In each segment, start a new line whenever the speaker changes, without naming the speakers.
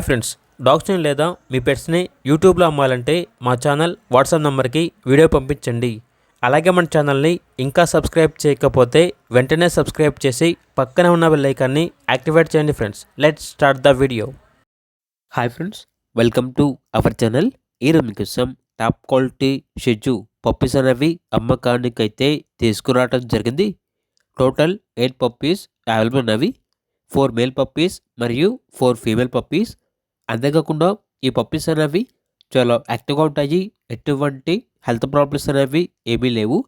Friends, డాగ్స్ని లేదా మీ పెట్స్ని యూట్యూబ్లో అమ్మాలంటే మా ఛానల్ వాట్సాప్ నెంబర్కి వీడియో పంపించండి. అలాగే మన ఛానల్ని ఇంకా సబ్స్క్రైబ్ చేయకపోతే వెంటనే సబ్స్క్రైబ్ చేసి పక్కనే ఉన్న బెల్ ఐకాన్ని యాక్టివేట్ చేయండి. Friends, let's start the video. Hi friends, welcome to our channel. ఈరోజు మీకోసం టాప్ క్వాలిటీ షెడ్జు పప్పీస్ అనేవి అమ్మకానికి అయితే తీసుకురావడం జరిగింది. టోటల్ 8 పప్పీస్ అవైలబుల్ ఉన్నవి. 4 మేల్ పప్పీస్ మరియు 4 ఫీమేల్ పప్పీస్. అంతేకాకుండా ఈ పప్పీస్ అనేవి చాలా యాక్టివ్గా ఉంటాయి. ఎటువంటి హెల్త్ ప్రాబ్లమ్స్ అనేవి ఏమీ లేవు.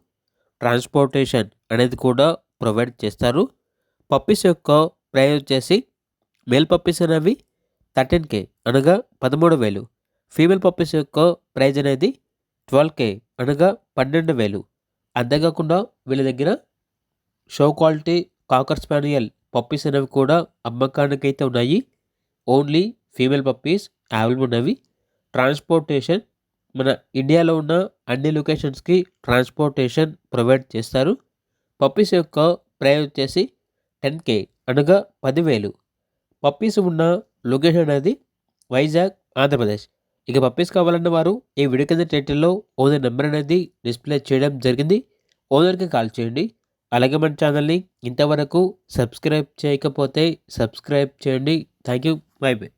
ట్రాన్స్పోర్టేషన్ అనేది కూడా ప్రొవైడ్ చేస్తారు. పప్పీస్ యొక్క ప్రైస్ వచ్చేసి మేల్ పప్పీస్ అనేవి 13K అనగా 13,000. ఫీమేల్ పప్పీస్ యొక్క ప్రైజ్ అనేది 12K అనగా 12,000. అంతేకాకుండా వీళ్ళ దగ్గర షో క్వాలిటీ కాకర్ స్పానియల్ పప్పీస్ అనేవి కూడా అమ్మకానికి అయితే ఉన్నాయి. ఓన్లీ ఫీమేల్ పప్పీస్ అవైలబుల్ ఉన్నవి. ట్రాన్స్పోర్టేషన్ మన ఇండియాలో ఉన్న అన్ని లొకేషన్స్కి ట్రాన్స్పోర్టేషన్ ప్రొవైడ్ చేస్తారు. పప్పీస్ యొక్క ప్రైస్ వచ్చేసి 10K అనగా 10,000. పప్పీస్ ఉన్న లొకేషన్ అనేది వైజాగ్, ఆంధ్రప్రదేశ్. ఇక పప్పీస్ కావాలన్న వారు ఈ వీడియో కింద టైటిల్లో ఓనర్ నెంబర్ అనేది డిస్ప్లే చేయడం జరిగింది. ఓనర్కి కాల్ చేయండి. అలాగే మన ఛానల్ని ఇంతవరకు సబ్స్క్రైబ్ చేయకపోతే సబ్స్క్రైబ్ చేయండి. Thank you. By by.